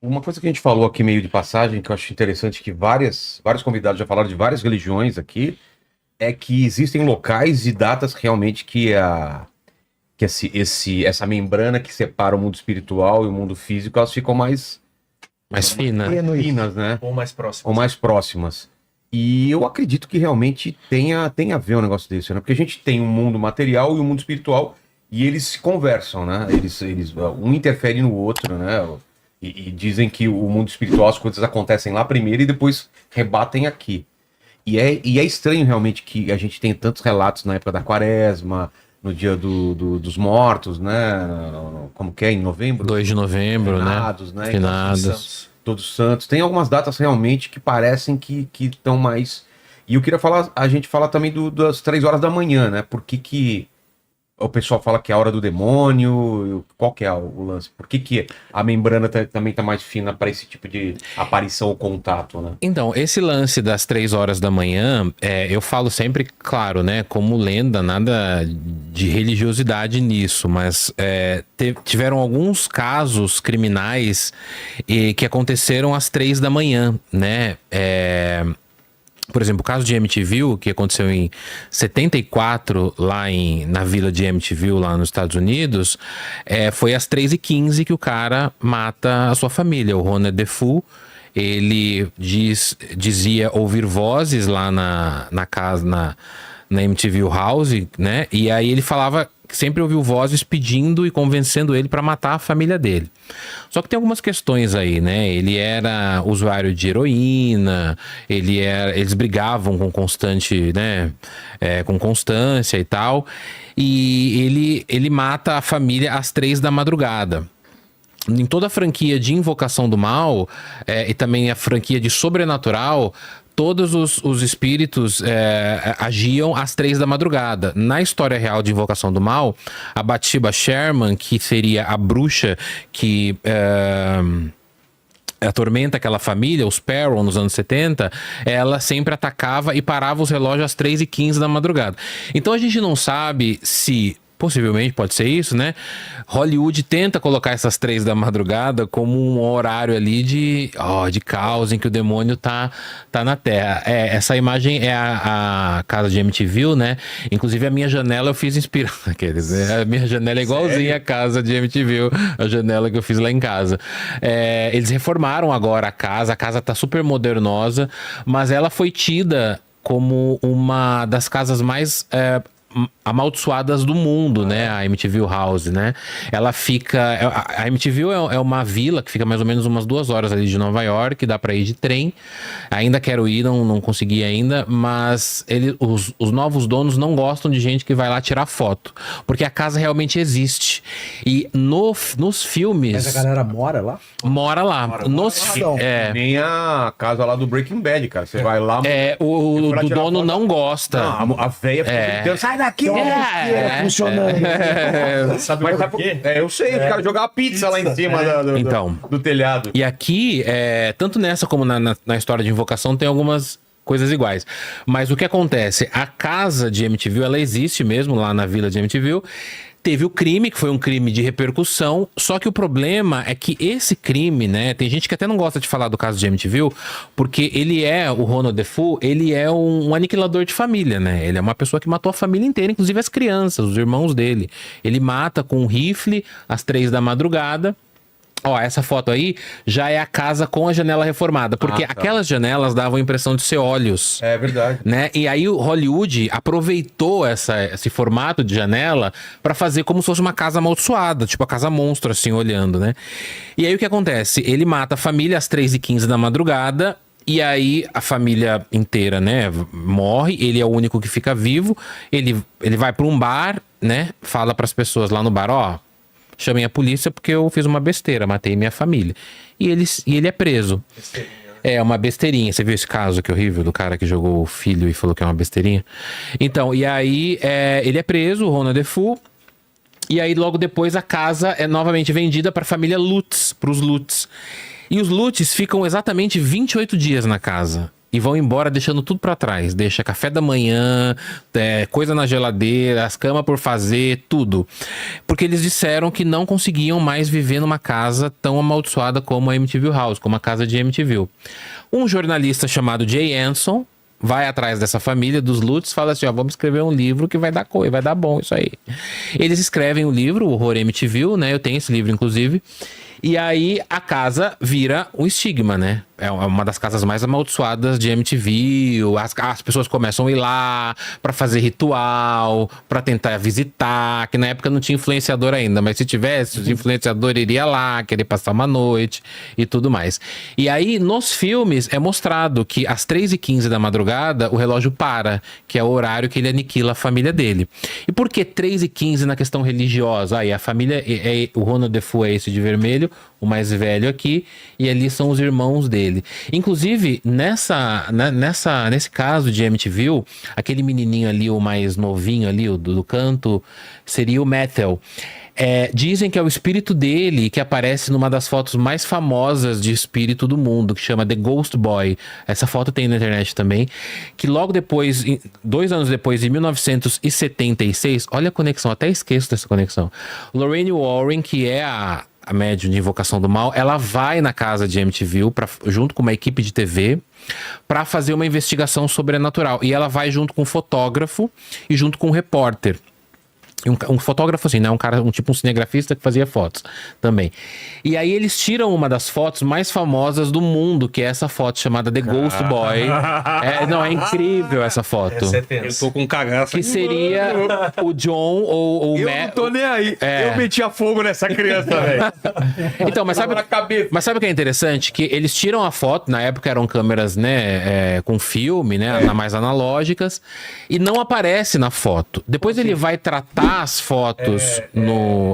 Uma coisa que a gente falou aqui meio de passagem, que eu acho interessante, que vários convidados já falaram de várias religiões aqui, é que existem locais e datas realmente que essa membrana que separa o mundo espiritual e o mundo físico, elas ficam Mais fina. finas, né? Ou mais próximo. Ou mais próximas. E eu acredito que realmente tenha a ver um negócio desse, né? Porque a gente tem um mundo material e um mundo espiritual e eles se conversam, né? Um interfere no outro, né? E dizem que o mundo espiritual, as coisas acontecem lá primeiro e depois rebatem aqui. E é estranho realmente que a gente tem tantos relatos na época da Quaresma, no dia dos mortos, né? Como que é? Em novembro? 2 de novembro, Finados, né? Finados. Todos Santos. Tem algumas datas realmente que parecem que estão mais. E eu queria falar, a gente fala também das 3 horas da manhã, né? Por que o pessoal fala que é a hora do demônio? Qual que é o lance? Por que a membrana também tá mais fina para esse tipo de aparição ou contato, né? Então, esse lance das 3 horas da manhã, eu falo sempre, claro, né, como lenda, nada de religiosidade nisso, mas tiveram alguns casos criminais que aconteceram às 3 da manhã, né? Por exemplo, o caso de Amityville, que aconteceu em 74, lá na vila de Amityville, lá nos Estados Unidos, foi às 3h15 que o cara mata a sua família, o Ronald DeFeo. Ele dizia ouvir vozes lá na casa, na Amityville House, né? E aí ele falava que sempre ouviu vozes pedindo e convencendo ele para matar a família dele. Só que tem algumas questões aí, né? Ele era usuário de heroína, eles brigavam com constante, né? Com constância e tal. E ele mata a família às 3 da madrugada. Em toda a franquia de Invocação do Mal e também a franquia de Sobrenatural, todos os espíritos agiam às 3 da madrugada. Na história real de Invocação do Mal, a Bathsheba Sherman, que seria a bruxa que atormenta aquela família, os Perron, nos anos 70, ela sempre atacava e parava os relógios às 3h15 da madrugada. Então a gente não sabe se... Possivelmente pode ser isso, né? Hollywood tenta colocar essas 3 da madrugada como um horário ali de caos em que o demônio tá na Terra. Essa imagem é a casa de Amityville, né? Inclusive a minha janela eu fiz inspirado. A minha janela é igualzinha à casa de Amityville, a janela que eu fiz lá em casa. Eles reformaram agora a casa tá super modernosa, mas ela foi tida como uma das casas mais... amaldiçoadas do mundo, né? A Amityville House, né? Ela fica... A Amityville é uma vila que fica mais ou menos umas 2 horas ali de Nova York, dá pra ir de trem. Ainda quero ir, não consegui ainda, mas os novos donos não gostam de gente que vai lá tirar foto, porque a casa realmente existe. E nos filmes... Mas a galera mora lá? Mora lá. Nem a casa lá do Breaking Bad, cara. Você vai lá... O dono foto, não gosta. Não, a véia fica gritando, sai daqui! Funcionando. Sabe por quê? Eu sei, os caras jogavam pizza lá em cima do telhado. E aqui, tanto nessa como na história de Invocação, tem algumas coisas iguais. Mas o que acontece? A casa de Amityville, ela existe mesmo lá na vila de Amityville. Teve o crime, que foi um crime de repercussão, só que o problema é que esse crime, né, tem gente que até não gosta de falar do caso de Amityville, porque o Ronald DeFeo, ele é um aniquilador de família, né, ele é uma pessoa que matou a família inteira, inclusive as crianças, os irmãos dele. Ele mata com um rifle às 3 da madrugada. Essa foto aí já é a casa com a janela reformada, porque aquelas janelas davam a impressão de ser olhos. É verdade. Né? E aí o Hollywood aproveitou esse formato de janela pra fazer como se fosse uma casa amaldiçoada, tipo a casa monstro, assim, olhando, né? E aí o que acontece? Ele mata a família às 3h15 da madrugada, e aí a família inteira, né, morre, ele é o único que fica vivo, ele vai pra um bar, né, fala pras pessoas lá no bar, chamei a polícia porque eu fiz uma besteira, matei minha família. E ele é preso. É uma besteirinha. Você viu esse caso que horrível do cara que jogou o filho e falou que é uma besteirinha? Então, e aí ele é preso, o Ronald DeFeo. E aí logo depois a casa é novamente vendida para a família Lutz, para os Lutz. E os Lutz ficam exatamente 28 dias na casa. e vão embora deixando tudo pra trás. Deixa café da manhã, coisa na geladeira, as camas por fazer, tudo. Porque eles disseram que não conseguiam mais viver numa casa tão amaldiçoada como a Amityville House, como a casa de Amityville. Um jornalista chamado Jay Anson vai atrás dessa família dos Lutz, fala assim, ó, vamos escrever um livro que vai dar bom isso aí. Eles escrevem o livro, o Horror Amityville, né? Eu tenho esse livro, inclusive. E aí a casa vira um estigma, né? É uma das casas mais amaldiçoadas de Amityville. As pessoas começam a ir lá pra fazer ritual, pra tentar visitar, que na época não tinha influenciador ainda, mas se tivesse, o influenciador iria lá, querer passar uma noite e tudo mais. E aí, nos filmes, é mostrado que às 3h15 da madrugada, o relógio para, que é o horário que ele aniquila a família dele. E por que 3h15 na questão religiosa? Aí a família, o Ronald Defoe é esse de vermelho, o mais velho aqui, e ali são os irmãos dele. Inclusive, nesse caso de Amityville, aquele menininho ali, o mais novinho ali, o do canto, seria o Methel. Dizem que é o espírito dele que aparece numa das fotos mais famosas de espírito do mundo, que chama The Ghost Boy. Essa foto tem na internet também. Que logo depois, 2 anos depois, em 1976, olha a conexão, até esqueço dessa conexão. Lorraine Warren, que é a médium de Invocação do Mal, ela vai na casa de Amityville junto com uma equipe de TV para fazer uma investigação sobrenatural. E ela vai junto com um fotógrafo e junto com um repórter. Um fotógrafo assim, né? Um cinegrafista que fazia fotos também. E aí eles tiram uma das fotos mais famosas do mundo, que é essa foto chamada The Ghost Boy. É incrível essa foto. Eu tô com cagaço. Que seria o John ou o Eu Matt. não tô nem aí. Eu metia fogo nessa criança, velho. Então, mas sabe o que é interessante? Que eles tiram a foto, na época eram câmeras, né, com filme, né, mais analógicas, e não aparece na foto. Depois ele vai tratar as fotos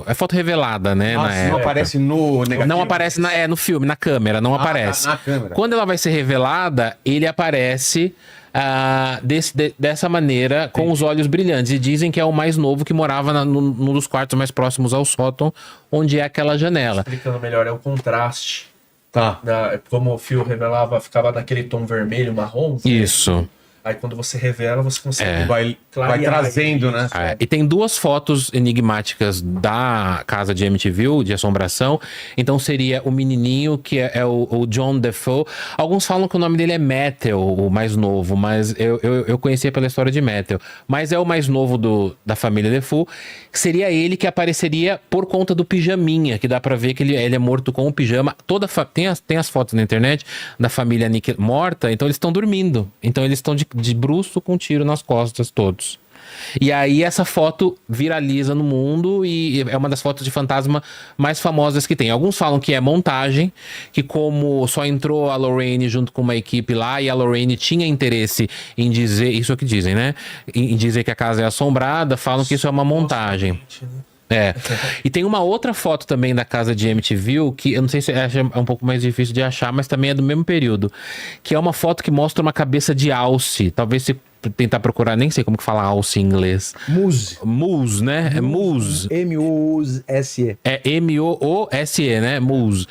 é foto revelada, né? Não aparece no negativo? Não aparece no filme, na câmera, não aparece. Na câmera. Quando ela vai ser revelada, ele aparece dessa maneira, com os olhos brilhantes. E dizem que é o mais novo que morava num dos quartos mais próximos ao sótão, onde é aquela janela. Explicando melhor, é o contraste. Tá. Como o fio revelava, ficava naquele tom vermelho, marrom. Isso. Aí quando você revela, você consegue Vai trazendo, né? E tem 2 fotos enigmáticas da casa de Amityville, de assombração. Então seria o menininho, que é o John Defoe. Alguns falam que o nome dele é Methel, o mais novo, mas eu conhecia pela história de Methel. Mas é o mais novo da família Defoe. Seria ele que apareceria por conta do pijaminha, que dá pra ver que ele é morto com o pijama. Tem as fotos na internet da família morta, então eles estão dormindo. Então eles estão de bruço com um tiro nas costas todos. E aí essa foto viraliza no mundo e é uma das fotos de fantasma mais famosas que tem. Alguns falam que é montagem, que como só entrou a Lorraine junto com uma equipe lá e a Lorraine tinha interesse em dizer, isso é o que dizem, né? Em dizer que a casa é assombrada, falam que isso é uma montagem. E tem uma outra foto também da casa de Amityville, que eu não sei se é um pouco mais difícil de achar, mas também é do mesmo período, que é uma foto que mostra uma cabeça de alce. Talvez se tentar procurar, nem sei como que fala alce em inglês. Moose, né? É Moose. M-U-S-E. É M-O-O-S-E, né? Moose.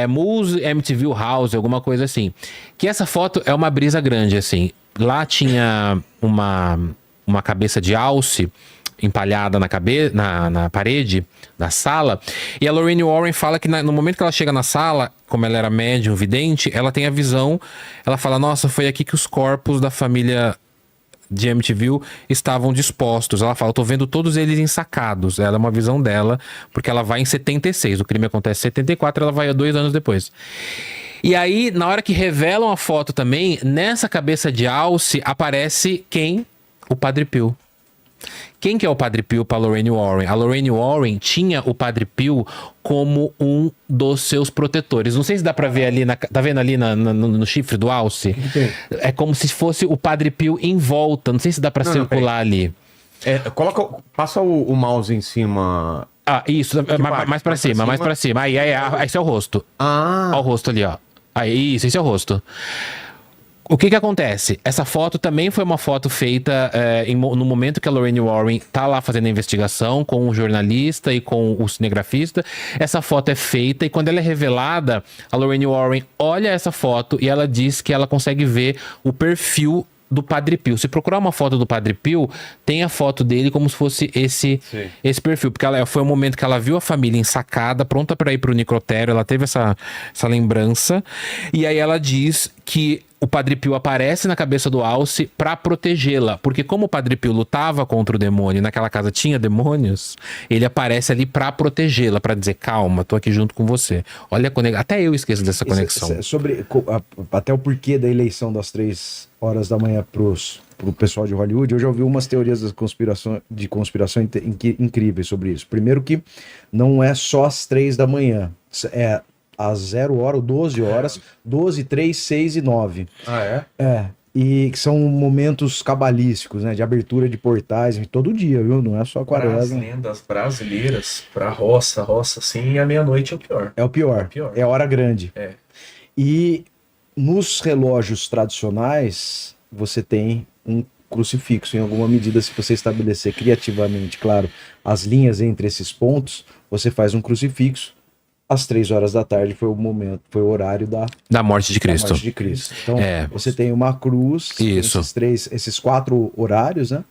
Moose Amityville House, alguma coisa assim. Que essa foto é uma brisa grande, assim. Lá tinha uma cabeça de alce empalhada na parede da sala, e a Lorraine Warren fala que no momento que ela chega na sala, como ela era médium, vidente, ela tem a visão, ela fala, nossa, foi aqui que os corpos da família de Amityville estavam dispostos. Ela fala, tô vendo todos eles ensacados. Ela é uma visão dela, porque ela vai em 76, o crime acontece em 74, ela vai 2 anos depois. E aí, na hora que revelam a foto também, nessa cabeça de alce aparece quem? O Padre Pio. Quem que é o Padre Pio para Lorraine Warren? A Lorraine Warren tinha o Padre Pio como um dos seus protetores. Não sei se dá pra ver ali, tá vendo ali no chifre do alce? É como se fosse o Padre Pio em volta. Não sei se dá pra circular ali. Passa o mouse em cima. Isso. Mais pra cima, mais pra cima. Aí, esse é o rosto. Olha o rosto ali, ó. Aí, isso, esse é o rosto. O que acontece? Essa foto também foi uma foto feita no momento que a Lorraine Warren tá lá fazendo a investigação com o jornalista e com o cinegrafista. Essa foto é feita e quando ela é revelada, a Lorraine Warren olha essa foto e ela diz que ela consegue ver o perfil do Padre Pio. Se procurar uma foto do Padre Pio, tem a foto dele como se fosse esse perfil. Porque foi o momento que ela viu a família ensacada, pronta para ir pro necrotério. Ela teve essa lembrança. E aí ela diz que o Padre Pio aparece na cabeça do Alce para protegê-la. Porque como o Padre Pio lutava contra o demônio e naquela casa tinha demônios, ele aparece ali para protegê-la, para dizer, calma, tô aqui junto com você. Olha a conexão. Até eu esqueço dessa conexão. Até o porquê da eleição das 3 horas da manhã pro pessoal de Hollywood, eu já ouvi umas teorias de conspiração incríveis sobre isso. Primeiro que não é só às 3 da manhã, é às 0 hora ou 12 horas, 12, 3, 6 e 9. Ah, é? É, e que são momentos cabalísticos, né, de abertura de portais, todo dia, viu? Não é só Para as quaresma. lendas brasileiras, pra roça, sim, a meia-noite é o pior. É o pior, é a hora grande. É. E nos relógios tradicionais, você tem um crucifixo, em alguma medida, se você estabelecer criativamente, claro, as linhas entre esses pontos, você faz um crucifixo. Às 3 horas da tarde foi o horário da morte de Cristo. Da morte de Cristo. Então, você tem uma cruz, isso. Esses 4 horários, né?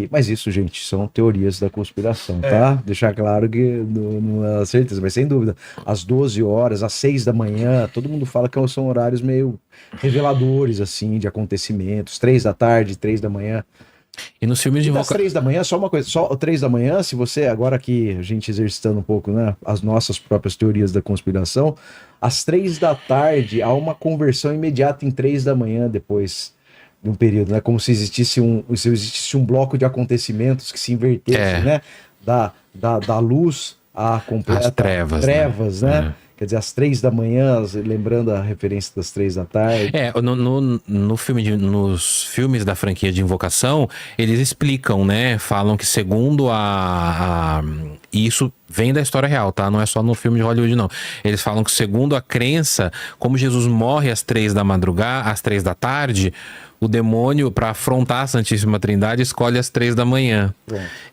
Mas isso, gente, são teorias da conspiração, tá? Deixar claro que não é certeza, mas sem dúvida. Às 12 horas, às 6 da manhã, todo mundo fala que são horários meio reveladores, assim, de acontecimentos. 3 da tarde, 3 da manhã. E nos filmes de invocação. 3 da manhã, só uma coisa, só 3 da manhã, se você, agora aqui, a gente exercitando um pouco, né, as nossas próprias teorias da conspiração, às 3 da tarde há uma conversão imediata em 3 da manhã depois de um período, né, como se existisse um bloco de acontecimentos que se invertesse, né, da luz à completa trevas, né? Quer dizer, às 3 da manhã, lembrando a referência das 3 da tarde. Nos filmes da franquia de Invocação, eles explicam, né? Falam que segundo e isso vem da história real, tá? Não é só no filme de Hollywood, não. Eles falam que segundo a crença, como Jesus morre às 3 da madrugada, às 3 da tarde, o demônio, para afrontar a Santíssima Trindade, escolhe às 3 da manhã.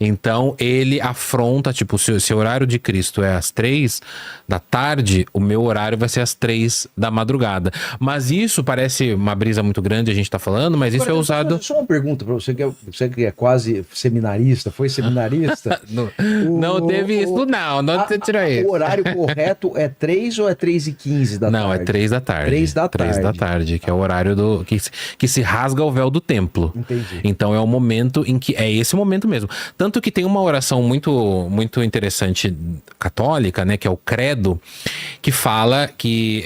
Então, ele afronta, tipo, se o horário de Cristo é às 3 da tarde, o meu horário vai ser às 3 da madrugada. Mas isso parece uma brisa muito grande, a gente tá falando, mas isso é usado... Só uma pergunta para você, que é quase seminarista, foi seminarista? Não teve isso, não tirou isso. O horário correto é 3 ou é 3h15 da tarde? Não, é 3 da tarde. 3 da tarde. 3 da tarde, que é o horário que se rasga o véu do templo. Entendi. Então é o momento em que... É esse momento mesmo. Tanto que tem uma oração muito, muito interessante católica, né? Que é o Credo, que fala que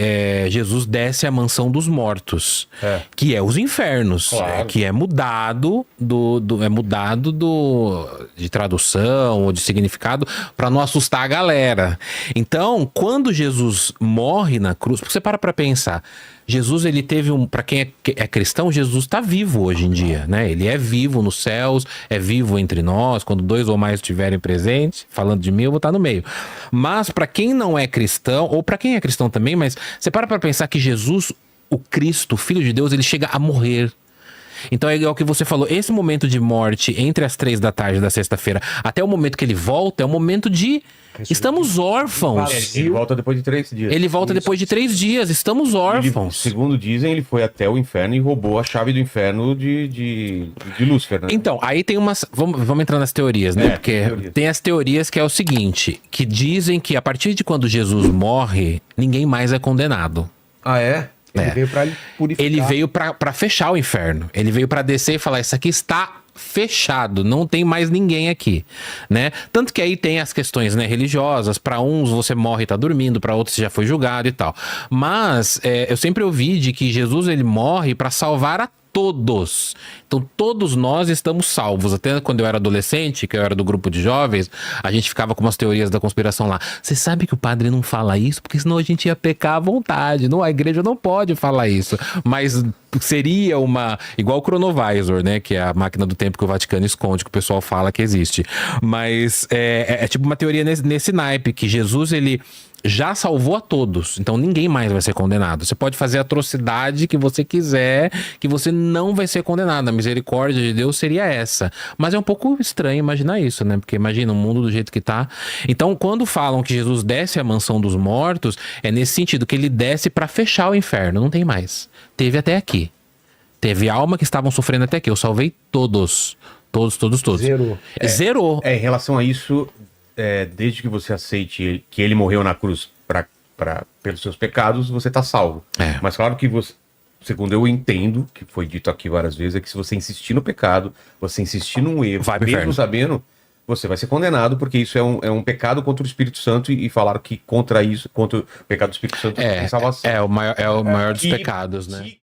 Jesus desce à mansão dos mortos. Que é os infernos. Claro. Que é mudado de tradução ou de significado para não assustar a galera. Então, quando Jesus morre na cruz... Porque você para pensar... Jesus, ele teve para quem é cristão, Jesus está vivo hoje em dia, né? Ele é vivo nos céus, é vivo entre nós. Quando 2 ou mais estiverem presentes, falando de mim, eu vou estar no meio. Mas para quem não é cristão, ou para quem é cristão também, mas você para pensar que Jesus, o Cristo, o Filho de Deus, ele chega a morrer. Então é o que você falou, esse momento de morte entre as 3 da tarde da sexta-feira até o momento que ele volta, é o momento de... Estamos órfãos. Ele volta depois de 3 dias. Ele volta depois de 3 dias, estamos órfãos. Segundo dizem, ele foi até o inferno e roubou a chave do inferno de Lúcifer, né? Então, aí tem umas... Vamos entrar nas teorias, né? Porque tem as teorias que é o seguinte, que dizem que a partir de quando Jesus morre, ninguém mais é condenado. Ah, é? Ele veio para purificar. Ele veio para fechar o inferno. Ele veio para descer e falar, isso aqui está fechado, não tem mais ninguém aqui, né? Tanto que aí tem as questões, né, religiosas. Para uns você morre e tá dormindo, para outros você já foi julgado e tal. Mas eu sempre ouvi de que Jesus, ele morre para salvar a todos. Então todos nós estamos salvos. Até quando eu era adolescente, que eu era do grupo de jovens, a gente ficava com umas teorias da conspiração lá. Você sabe que o padre não fala isso porque senão a gente ia pecar à vontade. Não, a igreja não pode falar isso. Mas seria uma... Igual o Chronovisor, né? Que é a máquina do tempo que o Vaticano esconde, que o pessoal fala que existe. Mas é tipo uma teoria nesse naipe, que Jesus, ele já salvou a todos. Então ninguém mais vai ser condenado. Você pode fazer a atrocidade que você quiser, que você não vai ser condenado. A misericórdia de Deus seria essa. Mas é um pouco estranho imaginar isso, né? Porque imagina o mundo do jeito que tá. Então, quando falam que Jesus desce à mansão dos mortos, é nesse sentido que ele desce para fechar o inferno. Não tem mais. Teve até aqui. Teve alma que estavam sofrendo até aqui. Eu salvei todos. Todos. Zerou. Zerou. Em relação a isso, desde que você aceite que ele morreu na cruz pelos seus pecados, você tá salvo. É. Mas claro que você, segundo eu entendo, que foi dito aqui várias vezes, é que se você insistir no pecado, você insistir num erro, Vai pro mesmo inferno. sabendo, você vai ser condenado, porque isso é um pecado contra o Espírito Santo, e falaram que contra o pecado do Espírito Santo tem salvação. É o maior dos Que- pecados, né? que